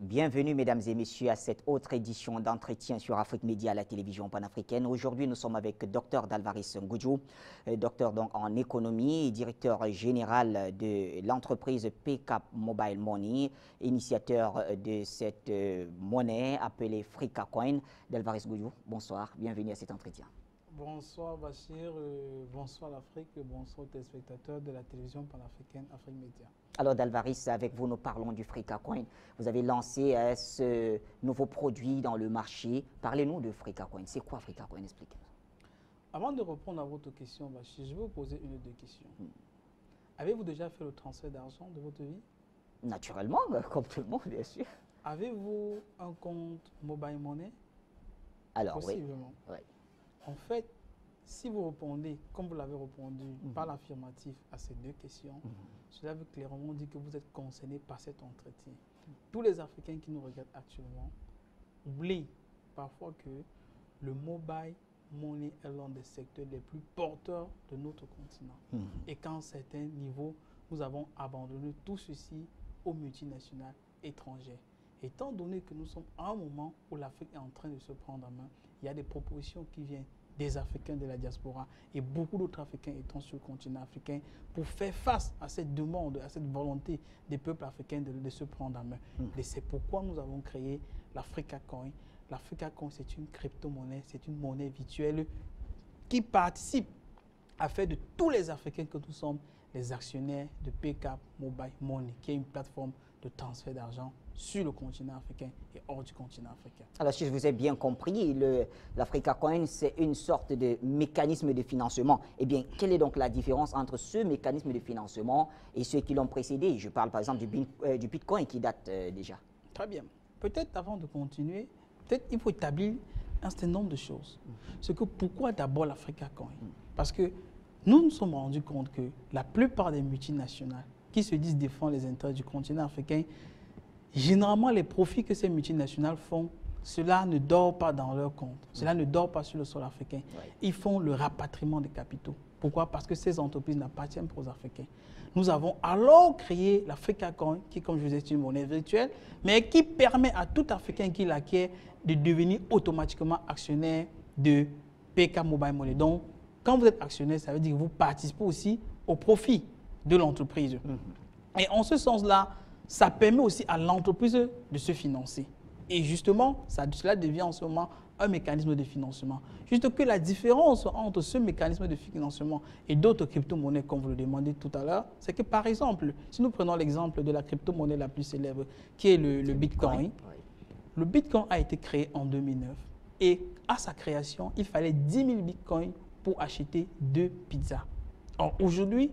Bienvenue, mesdames et messieurs, à cette autre édition d'entretien sur Afrique Média à la télévision panafricaine. Aujourd'hui, nous sommes avec Dr Dalvaris Ngudjou, docteur donc en économie et directeur général de l'entreprise PCAP Mobile Money, initiateur de cette monnaie appelée Frikacoin. Dalvaris Ngudjou, bonsoir, bienvenue à cet entretien. Bonsoir Bachir, bonsoir l'Afrique, bonsoir aux téléspectateurs de la télévision panafricaine Afrique Média. Alors Dalvaris, avec vous, nous parlons du Frikacoin. Vous avez lancé ce nouveau produit dans le marché. Parlez-nous de Frikacoin. C'est quoi Frikacoin? Expliquez-nous. Avant de répondre à votre question, Bachir, je vais vous poser une ou deux questions. Avez-vous déjà fait le transfert d'argent de votre vie? Naturellement, comme tout le monde, bien sûr. Avez-vous un compte mobile money? Alors, possiblement. Oui. En fait, si vous répondez, comme vous l'avez répondu, par l'affirmatif à ces deux questions, cela veut clairement dire que vous êtes concerné par cet entretien. Tous les Africains qui nous regardent actuellement oublient parfois que le mobile money est l'un des secteurs les plus porteurs de notre continent. Et qu'à certains niveaux, nous avons abandonné tout ceci aux multinationales étrangères. Étant donné que nous sommes à un moment où l'Afrique est en train de se prendre en main, il y a des propositions qui viennent des Africains de la diaspora et beaucoup d'autres Africains étant sur le continent africain pour faire face à cette demande, à cette volonté des peuples africains de se prendre en main. Et c'est pourquoi nous avons créé l'Afrikacoin. L'Afrikacoin, c'est une crypto-monnaie, c'est une monnaie virtuelle qui participe à faire de tous les Africains que nous sommes les actionnaires de PCAP Mobile Money, qui est une plateforme de transfert d'argent sur le continent africain et hors du continent africain. Alors, si je vous ai bien compris, l'Afrikacoin, c'est une sorte de mécanisme de financement. Eh bien, quelle est donc la différence entre ce mécanisme de financement et ceux qui l'ont précédé? Je parle par exemple du Bitcoin qui date déjà. Très bien. Peut-être avant de continuer, peut-être il faut établir un certain nombre de choses. C'est que pourquoi d'abord l'Afrikacoin? Parce que nous nous sommes rendus compte que la plupart des multinationales qui se disent défendre les intérêts du continent africain, généralement les profits que ces multinationales font, cela ne dort pas dans leur compte, cela ne dort pas sur le sol africain. Ils font le rapatriement des capitaux. Pourquoi? Parce que ces entreprises n'appartiennent pas aux Africains. Nous avons alors créé l'Afrikacoin, qui, comme je vous ai dit, une monnaie virtuelle, mais qui permet à tout Africain qui l'acquiert de devenir automatiquement actionnaire de PCAP Mobile Money. Donc, quand vous êtes actionnaire, ça veut dire que vous participez aussi au profit de l'entreprise. Et en ce sens-là, ça permet aussi à l'entreprise de se financer. Et justement, cela devient en ce moment un mécanisme de financement. Juste que la différence entre ce mécanisme de financement et d'autres crypto-monnaies, comme vous le demandez tout à l'heure, c'est que par exemple, si nous prenons l'exemple de la crypto-monnaie la plus célèbre, qui est le Bitcoin, le Bitcoin a été créé en 2009. Et à sa création, il fallait 10 000 Bitcoins pour acheter 2 pizzas. Or, aujourd'hui,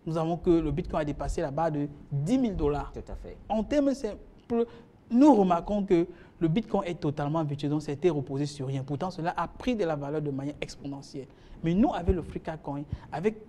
nous avons que le Bitcoin a dépassé la barre de 10 000 $. Tout à fait. En termes simples, nous remarquons que le Bitcoin est totalement virtuel, donc c'était reposé sur rien. Pourtant, cela a pris de la valeur de manière exponentielle. Mais nous, avec le Frikacoin,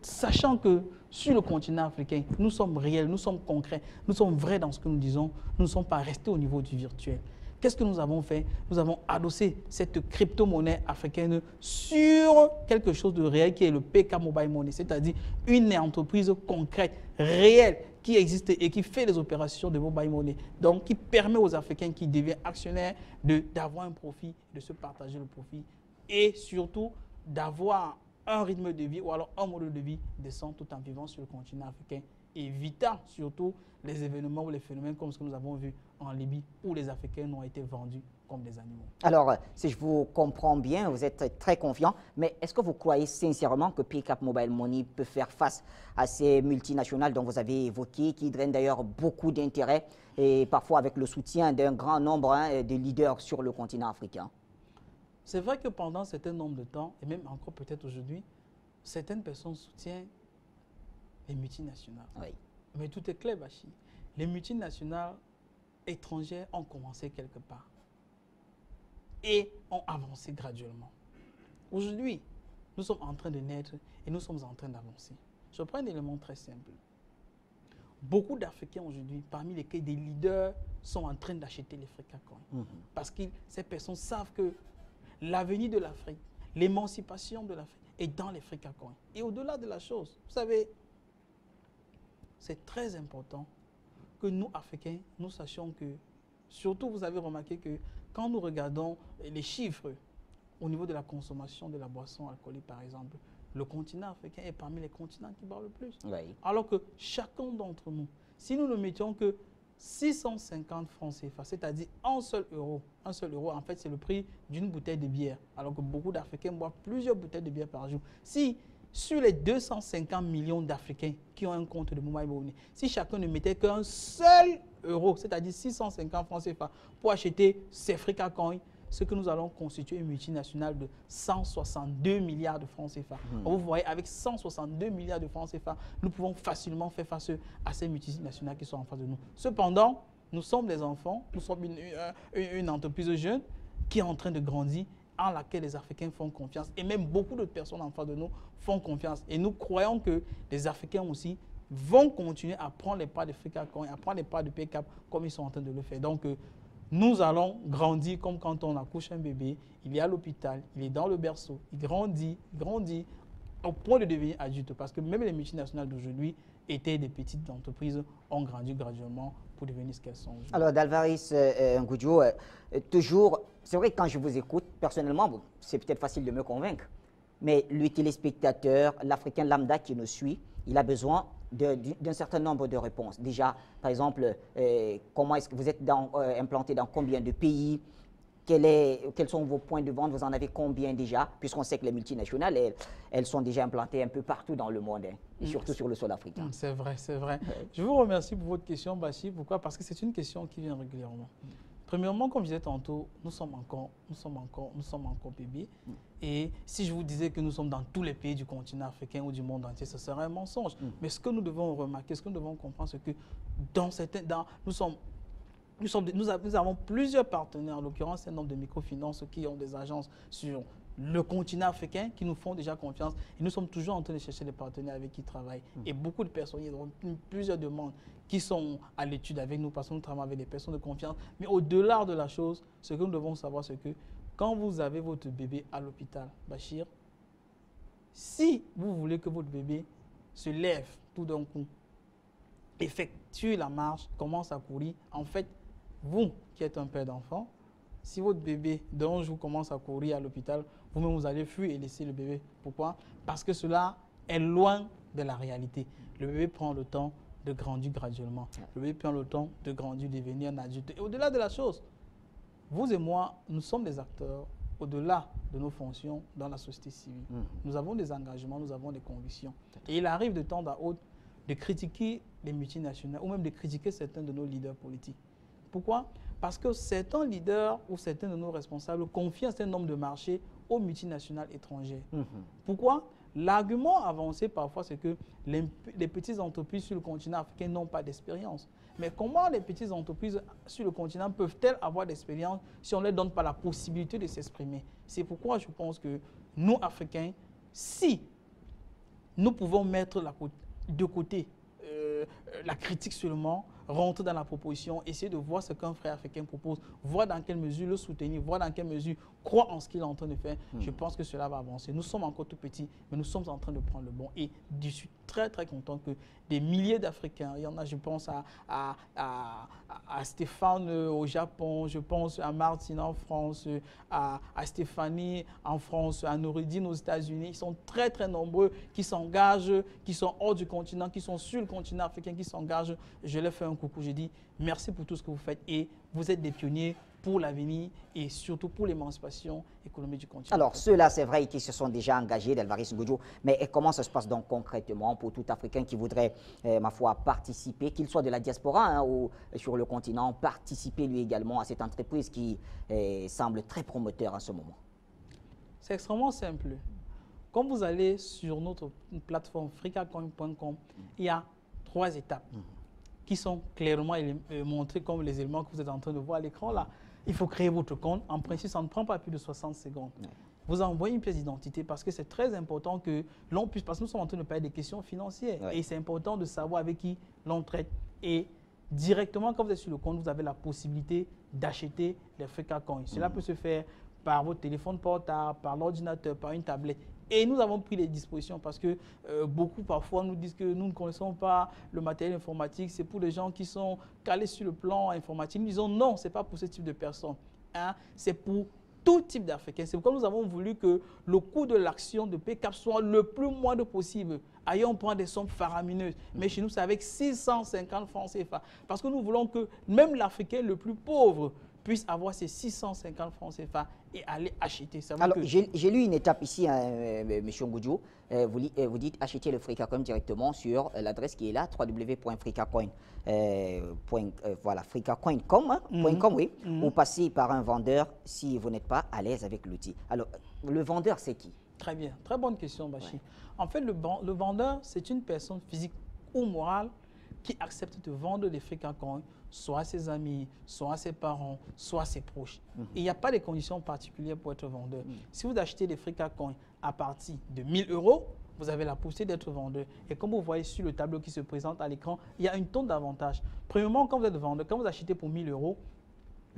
sachant que sur le continent africain, nous sommes réels, nous sommes concrets, nous sommes vrais dans ce que nous disons, nous ne sommes pas restés au niveau du virtuel. Qu'est-ce que nous avons fait? Nous avons adossé cette crypto-monnaie africaine sur quelque chose de réel qui est le PCAP Mobile Money, c'est-à-dire une entreprise concrète, réelle, qui existe et qui fait des opérations de mobile money. Donc, qui permet aux Africains qui deviennent actionnaires d'avoir un profit, de se partager le profit et surtout d'avoir un rythme de vie ou alors un mode de vie décent tout en vivant sur le continent africain, évitant surtout les événements ou les phénomènes comme ce que nous avons vu en Libye où les Africains ont été vendus comme des animaux. Alors, si je vous comprends bien, vous êtes très confiant, mais est-ce que vous croyez sincèrement que PCAP Mobile Money peut faire face à ces multinationales dont vous avez évoqué, qui drainent d'ailleurs beaucoup d'intérêt et parfois avec le soutien d'un grand nombre de leaders sur le continent africain? C'est vrai que pendant un certain nombre de temps, et même encore peut-être aujourd'hui, certaines personnes soutiennent les multinationales. Oui. Mais tout est clair, Bachi. Les multinationales étrangères ont commencé quelque part et ont avancé graduellement. Aujourd'hui, nous sommes en train de naître et nous sommes en train d'avancer. Je prends un élément très simple. Beaucoup d'Africains aujourd'hui, parmi lesquels des leaders, sont en train d'acheter les Frikacoin. Parce que ces personnes savent que l'avenir de l'Afrique, l'émancipation de l'Afrique est dans les Frikacoin. Et au-delà de la chose, vous savez, c'est très important que nous, Africains, nous sachions que Surtout, vous avez remarqué que quand nous regardons les chiffres au niveau de la consommation de la boisson alcoolique, par exemple, le continent africain est parmi les continents qui boivent le plus. Oui. Alors que chacun d'entre nous, si nous ne mettions que 650 francs CFA, c'est-à-dire un seul euro, en fait, c'est le prix d'une bouteille de bière, alors que beaucoup d'Africains boivent plusieurs bouteilles de bière par jour. Si sur les 250 millions d'Africains qui ont un compte de mobile money, si chacun ne mettait qu'un seul euro, c'est-à-dire 650 francs CFA, pour acheter ces Africa Coins, ce que nous allons constituer une multinationale de 162 milliards de francs CFA. Vous voyez, avec 162 milliards de francs CFA, nous pouvons facilement faire face à ces multinationales qui sont en face de nous. Cependant, nous sommes des enfants, nous sommes une entreprise jeune qui est en train de grandir, en laquelle les Africains font confiance. Et même beaucoup d'autres personnes en face de nous font confiance. Et nous croyons que les Africains aussi vont continuer à prendre les pas d'Africa Coin, à prendre les pas de PCAP comme ils sont en train de le faire. Donc, nous allons grandir comme quand on accouche un bébé, il est à l'hôpital, il est dans le berceau, il grandit au point de devenir adulte. Parce que même les multinationales d'aujourd'hui étaient des petites entreprises, ont grandi graduellement pour devenir ce qu'elles sont aujourd'hui. Alors, Dalvaris Ngudjo, toujours, c'est vrai que quand je vous écoute, personnellement, bon, c'est peut-être facile de me convaincre, mais le téléspectateur, l'Africain lambda qui nous suit, il a besoin d'un certain nombre de réponses. Déjà, par exemple, comment est-ce que vous êtes implanté dans combien de pays? Quels sont vos points de vente? Vous en avez combien déjà? Puisqu'on sait que les multinationales, elles sont déjà implantées un peu partout dans le monde, hein, et surtout sur le sol africain. C'est vrai, c'est vrai. Ouais. Je vous remercie pour votre question, Bachir. Pourquoi? Parce que c'est une question qui vient régulièrement. Premièrement, comme je disais tantôt, nous sommes encore bébés. Et si je vous disais que nous sommes dans tous les pays du continent africain ou du monde entier, ce serait un mensonge. Mais ce que nous devons remarquer, ce que nous devons comprendre, c'est que nous avons plusieurs partenaires, en l'occurrence un nombre de microfinances qui ont des agences sur le continent africain qui nous font déjà confiance. Et nous sommes toujours en train de chercher des partenaires avec qui travaillent. Et beaucoup de personnes, il y a plusieurs demandes qui sont à l'étude avec nous parce que nous travaillons avec des personnes de confiance. Mais au-delà de la chose, ce que nous devons savoir, c'est que quand vous avez votre bébé à l'hôpital, Bachir, si vous voulez que votre bébé se lève tout d'un coup, effectue la marche, commence à courir, en fait, vous qui êtes un père d'enfant, si votre bébé d'un jour commence à courir à l'hôpital, vous-même vous allez fuir et laisser le bébé. Pourquoi? Parce que cela est loin de la réalité. Le bébé prend le temps de grandir graduellement. Le bébé prend le temps de grandir, de devenir un adulte. Et au-delà de la chose, vous et moi, nous sommes des acteurs au-delà de nos fonctions dans la société civile. Nous avons des engagements, nous avons des convictions. Et il arrive de temps à autre de critiquer les multinationales ou même de critiquer certains de nos leaders politiques. Pourquoi? Parce que certains leaders ou certains de nos responsables confient un certain nombre de marchés aux multinationales étrangères. Pourquoi? L'argument avancé parfois, c'est que les petites entreprises sur le continent africain n'ont pas d'expérience. Mais comment les petites entreprises sur le continent peuvent-elles avoir d'expérience si on ne leur donne pas la possibilité de s'exprimer? C'est pourquoi je pense que nous, Africains, si nous pouvons mettre de côté la critique seulement, rentrer dans la proposition, essayer de voir ce qu'un frère africain propose, voir dans quelle mesure le soutenir, voir dans quelle mesure croire en ce qu'il est en train de faire, je pense que cela va avancer. Nous sommes encore tout petits, mais nous sommes en train de prendre le bon. Et je suis très très content que des milliers d'Africains, il y en a, je pense à Stéphane au Japon, je pense à Martine en France, à Stéphanie en France, à Nouridine aux États-Unis, ils sont très très nombreux qui s'engagent, qui sont hors du continent, qui sont sur le continent africain, qui s'engagent. Je leur fais un coucou, je dis merci pour tout ce que vous faites et vous êtes des pionniers pour l'avenir et surtout pour l'émancipation économique du continent. Alors, ceux-là, c'est vrai qu'ils se sont déjà engagés, Dalvaris Ngudjo, mais comment ça se passe donc concrètement pour tout Africain qui voudrait, ma foi, participer, qu'il soit de la diaspora ou sur le continent, participer lui également à cette entreprise qui semble très promoteur en ce moment? C'est extrêmement simple. Quand vous allez sur notre plateforme africacoin.com, il y a 3 étapes qui sont clairement montrées comme les éléments que vous êtes en train de voir à l'écran là. Il faut créer votre compte. En principe, ça ne prend pas plus de 60 secondes. Vous envoyez une pièce d'identité parce que c'est très important que l'on puisse, parce que nous sommes en train de parler des questions financières. Et c'est important de savoir avec qui l'on traite. Et directement, quand vous êtes sur le compte, vous avez la possibilité d'acheter les Africa Coins. Cela peut se faire par votre téléphone portable, par l'ordinateur, par une tablette. Et nous avons pris des dispositions parce que beaucoup parfois nous disent que nous ne connaissons pas le matériel informatique, c'est pour les gens qui sont calés sur le plan informatique. Nous disons non, ce n'est pas pour ce type de personnes, hein, c'est pour tout type d'Africains. C'est pourquoi nous avons voulu que le coût de l'action de PCAP soit le plus moindre possible. Ailleurs, on prend des sommes faramineuses, mais chez nous, c'est avec 650 francs CFA. Parce que nous voulons que même l'Africain le plus pauvre puisse avoir ces 650 francs CFA et aller acheter. Alors, j'ai lu une étape ici, hein, M. Ngoudjou. Vous dites acheter le FreeCaCoin directement sur l'adresse qui est là, www.freecacoin. Voilà, freecacoin.com, hein, oui, ou passer par un vendeur si vous n'êtes pas à l'aise avec l'outil. Alors, le vendeur, c'est qui? Très bien, très bonne question, Bachi. Ouais. En fait, le vendeur, c'est une personne physique ou morale qui accepte de vendre des FreeCaCoin, soit à ses amis, soit à ses parents, soit à ses proches. Et il n'y a pas de conditions particulières pour être vendeur. Si vous achetez des FreeCaCoin à partir de 1 000 €, vous avez la possibilité d'être vendeur. Et comme vous voyez sur le tableau qui se présente à l'écran, il y a une tonne d'avantages. Premièrement, quand vous êtes vendeur, quand vous achetez pour 1 000 €,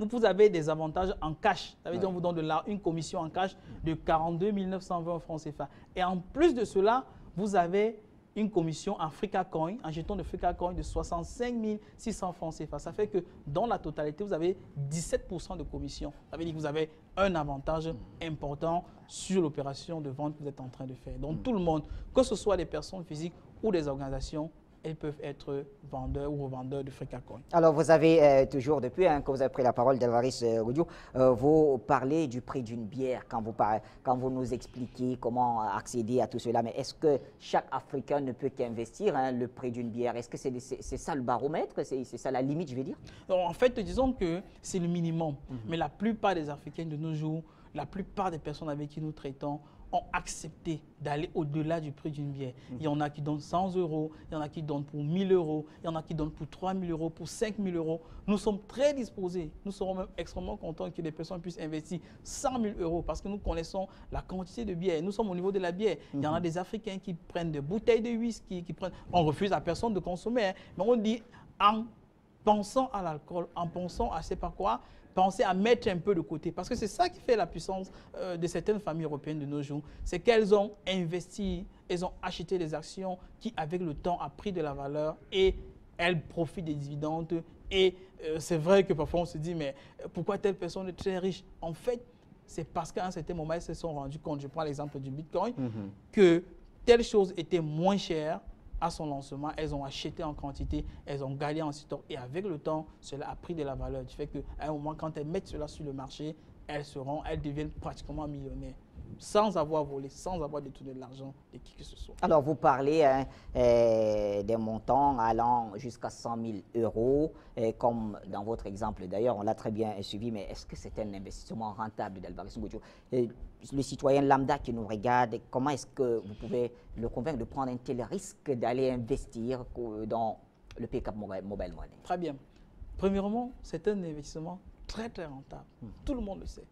vous avez des avantages en cash. Ça veut dire qu'on vous donne une commission en cash de 42 920 francs CFA. Et en plus de cela, vous avez une commission en FreeCaCoin, un jeton de FreeCaCoin de 65 600 francs CFA. Ça fait que dans la totalité, vous avez 17% de commission. Ça veut dire que vous avez un avantage important sur l'opération de vente que vous êtes en train de faire. Donc tout le monde, que ce soit des personnes physiques ou des organisations, elles peuvent être vendeurs ou revendeurs de FreeCaCoin. Alors, vous avez toujours, depuis que vous avez pris la parole d'Alvarez Ngoudjou, vous parlez du prix d'une bière quand vous nous expliquez comment accéder à tout cela. Mais est-ce que chaque Africain ne peut qu'investir le prix d'une bière? Est-ce que c'est ça le baromètre? C'est ça la limite, je vais dire? Donc, en fait, disons que c'est le minimum. Mais la plupart des Africains de nos jours, la plupart des personnes avec qui nous traitons, ont accepté d'aller au-delà du prix d'une bière. Il y en a qui donnent 100 €, il y en a qui donnent pour 1 000 €, il y en a qui donnent pour 3 000 €, pour 5 000 €. Nous sommes très disposés, nous serons même extrêmement contents que les personnes puissent investir 100 000 € parce que nous connaissons la quantité de bière. Nous sommes au niveau de la bière. Il y en a des Africains qui prennent des bouteilles de whisky, on refuse à personne de consommer, hein, mais on dit en pensant à l'alcool, en pensant à je ne sais pas quoi, penser à mettre un peu de côté. Parce que c'est ça qui fait la puissance de certaines familles européennes de nos jours. C'est qu'elles ont investi, elles ont acheté des actions qui, avec le temps, ont pris de la valeur et elles profitent des dividendes. Et c'est vrai que parfois on se dit, mais pourquoi telle personne est très riche? En fait, c'est parce qu'à un certain moment, elles se sont rendues compte, je prends l'exemple du Bitcoin, que telle chose était moins chère à son lancement, elles ont acheté en quantité, elles ont gagné en stock et avec le temps, cela a pris de la valeur. Du fait qu'à un moment, quand elles mettent cela sur le marché, elles deviennent pratiquement millionnaires sans avoir volé, sans avoir détourné de l'argent de qui que ce soit. Alors, vous parlez des montants allant jusqu'à 100 000 €, comme dans votre exemple. D'ailleurs, on l'a très bien suivi, mais est-ce que c'est un investissement rentable d'Alvarez Ngoudjou? Le citoyen lambda qui nous regarde, comment est-ce que vous pouvez le convaincre de prendre un tel risque d'aller investir dans le PCAP Mobile Money? Très bien. Premièrement, c'est un investissement très, très rentable. Tout le monde le sait.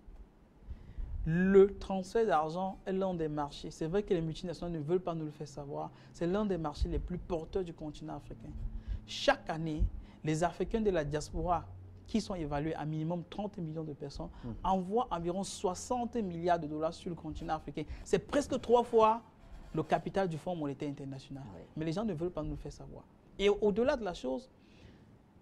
Le transfert d'argent est l'un des marchés. C'est vrai que les multinationales ne veulent pas nous le faire savoir. C'est l'un des marchés les plus porteurs du continent africain. Chaque année, les Africains de la diaspora, qui sont évalués à minimum 30 millions de personnes, envoient environ 60 milliards de dollars sur le continent africain. C'est presque 3 fois le capital du Fonds monétaire international. Oui. Mais les gens ne veulent pas nous le faire savoir. Et au-delà de la chose,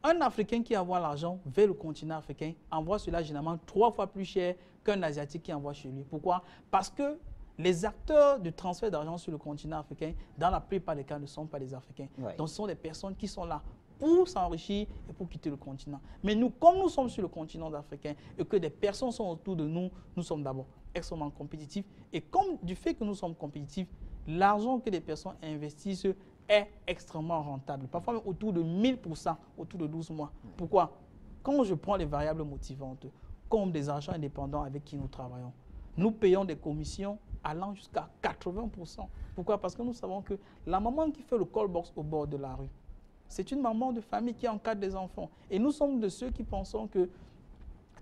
un Africain qui envoie l'argent vers le continent africain envoie cela généralement 3 fois plus cher qu'un Asiatique qui envoie chez lui. Pourquoi? Parce que les acteurs de transfert d'argent sur le continent africain, dans la plupart des cas, ne sont pas des Africains. Ouais. Donc, ce sont des personnes qui sont là pour s'enrichir et pour quitter le continent. Mais nous, comme nous sommes sur le continent africain et que des personnes sont autour de nous, nous sommes d'abord extrêmement compétitifs. Et comme du fait que nous sommes compétitifs, l'argent que les personnes investissent est extrêmement rentable. Parfois même autour de 1000%, autour de 12 mois. Pourquoi? Quand je prends les variables motivantes, comme des agents indépendants avec qui nous travaillons, nous payons des commissions allant jusqu'à 80%. Pourquoi? Parce que nous savons que la maman qui fait le call box au bord de la rue, c'est une maman de famille qui encadre des enfants. Et nous sommes de ceux qui pensons que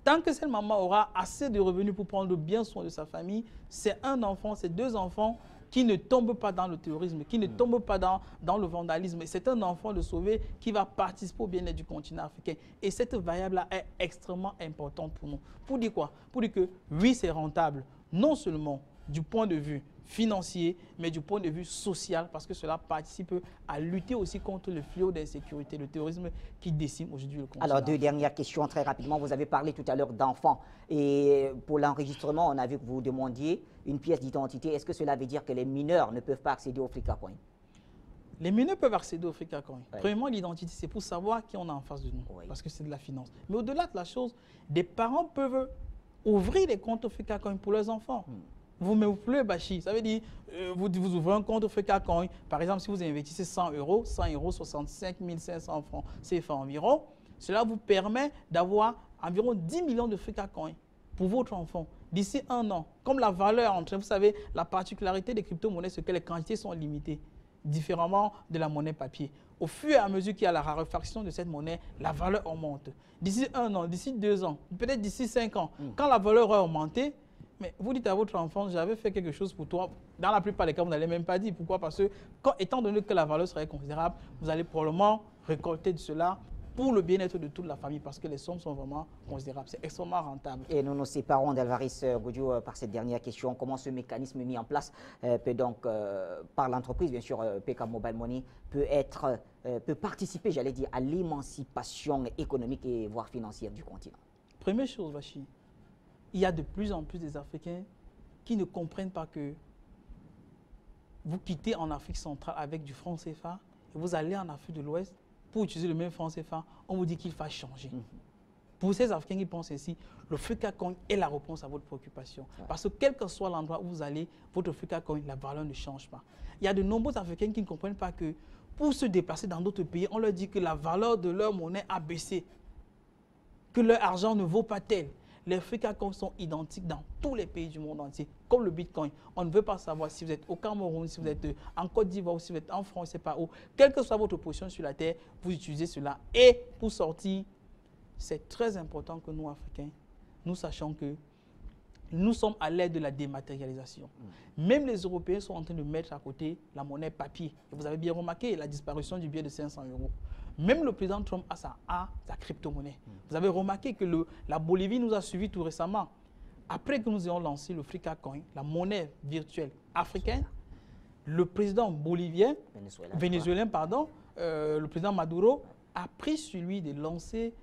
tant que cette maman aura assez de revenus pour prendre bien soin de sa famille, c'est un enfant, c'est 2 enfants, qui ne tombe pas dans le terrorisme, qui ne tombe pas dans le vandalisme. C'est un enfant de sauvé qui va participer au bien-être du continent africain. Et cette variable-là est extrêmement importante pour nous. Pour dire quoi? Pour dire que oui, c'est rentable, non seulement du point de vue financier, mais du point de vue social, parce que cela participe à lutter aussi contre le fléau d'insécurité, le terrorisme qui décime aujourd'hui le continent. Alors, deux dernières questions très rapidement. Vous avez parlé tout à l'heure d'enfants. Et pour l'enregistrement, on a vu que vous demandiez une pièce d'identité. Est-ce que cela veut dire que les mineurs ne peuvent pas accéder au Africa Coin? Les mineurs peuvent accéder au Africa Coin. Oui. Premièrement, l'identité, c'est pour savoir qui on a en face de nous, Oui. parce que c'est de la finance. Mais au-delà de la chose, des parents peuvent ouvrir des comptes au Africa Coin pour leurs enfants. Vous ne pouvez Bachi, ça veut dire, vous ouvrez un compte au Africa Coin. Par exemple, si vous investissez 100 euros, 65 500 francs CFA environ, cela vous permet d'avoir environ 10 millions de Africa Coin pour votre enfant d'ici un an. Comme la valeur entre, vous savez, la particularité des crypto-monnaies, c'est que les quantités sont limitées, différemment de la monnaie papier. Au fur et à mesure qu'il y a la raréfaction de cette monnaie, la valeur augmente. D'ici un an, d'ici 2 ans, peut-être d'ici 5 ans, quand la valeur aura augmenté, mais vous dites à votre enfant, j'avais fait quelque chose pour toi. Dans la plupart des cas, vous n'allez même pas dire. Pourquoi? Parce que, étant donné que la valeur serait considérable, vous allez probablement récolter de cela pour le bien-être de toute la famille, parce que les sommes sont vraiment considérables. C'est extrêmement rentable. Et nous nous séparons d'Alvarez Goudjou par cette dernière question. Comment ce mécanisme mis en place peut donc, par l'entreprise, bien sûr, PK Mobile Money, peut participer, j'allais dire, à l'émancipation économique et voire financière du continent? Première chose, Bachi, il y a de plus en plus des Africains qui ne comprennent pas que vous quittez en Afrique centrale avec du franc CFA et vous allez en Afrique de l'Ouest pour utiliser le même franc CFA, on vous dit qu'il va changer. Pour ces Africains qui pensent ainsi, le Africa Coin est la réponse à votre préoccupation. Parce que quel que soit l'endroit où vous allez, votre Africa Coin, la valeur ne change pas. Il y a de nombreux Africains qui ne comprennent pas que pour se déplacer dans d'autres pays, on leur dit que la valeur de leur monnaie a baissé, que leur argent ne vaut pas tel. Les Africa Coins sont identiques dans tous les pays du monde entier, comme le Bitcoin. On ne veut pas savoir si vous êtes au Cameroun, si vous êtes en Côte d'Ivoire, si vous êtes en France, je ne sais pas où. Quelle que soit votre position sur la terre, vous utilisez cela. Et pour sortir, c'est très important que nous, Africains, nous sachions que nous sommes à l'ère de la dématérialisation. Même les Européens sont en train de mettre à côté la monnaie papier. Et vous avez bien remarqué la disparition du billet de 500 euros. Même le président Trump a sa crypto-monnaie. Vous avez remarqué que la Bolivie nous a suivis tout récemment. Après que nous ayons lancé le Africa Coin, la monnaie virtuelle africaine, le président vénézuélien, le président Maduro, a pris sur lui de lancer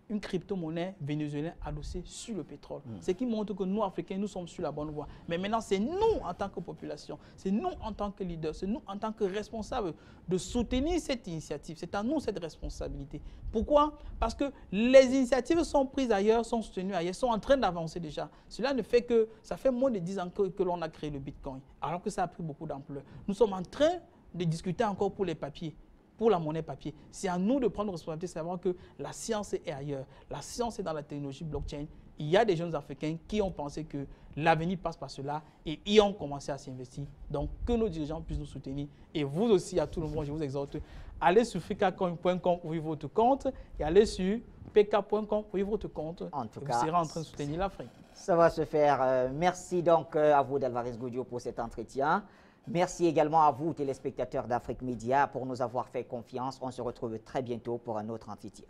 une crypto-monnaie vénézuélienne adossée sur le pétrole. Ce qui montre que nous, Africains, nous sommes sur la bonne voie. Mais maintenant, c'est nous, en tant que population, c'est nous, en tant que leaders, c'est nous, en tant que responsables, de soutenir cette initiative. C'est à nous cette responsabilité. Pourquoi? Parce que les initiatives sont prises ailleurs, sont soutenues ailleurs, sont en train d'avancer déjà. Cela ne fait que, ça fait moins de 10 ans que l'on a créé le Bitcoin, alors que ça a pris beaucoup d'ampleur. Nous sommes en train de discuter encore pour les papiers. Pour la monnaie papier. C'est à nous de prendre responsabilité, de savoir que la science est ailleurs. La science est dans la technologie blockchain. Il y a des jeunes Africains qui ont pensé que l'avenir passe par cela et ils ont commencé à s'investir. Donc, que nos dirigeants puissent nous soutenir. Et vous aussi, à tout le monde, je vous exhorte, allez sur africacoin.com, ouvrez votre compte et allez sur pk.com, ouvrez votre compte. En tout et cas, vous serez en train de soutenir l'Afrique. Ça va se faire. Merci donc à vous, d'Alvarez Goudjou, pour cet entretien. Merci également à vous, téléspectateurs d'Afrique Média, pour nous avoir fait confiance. On se retrouve très bientôt pour un autre entretien.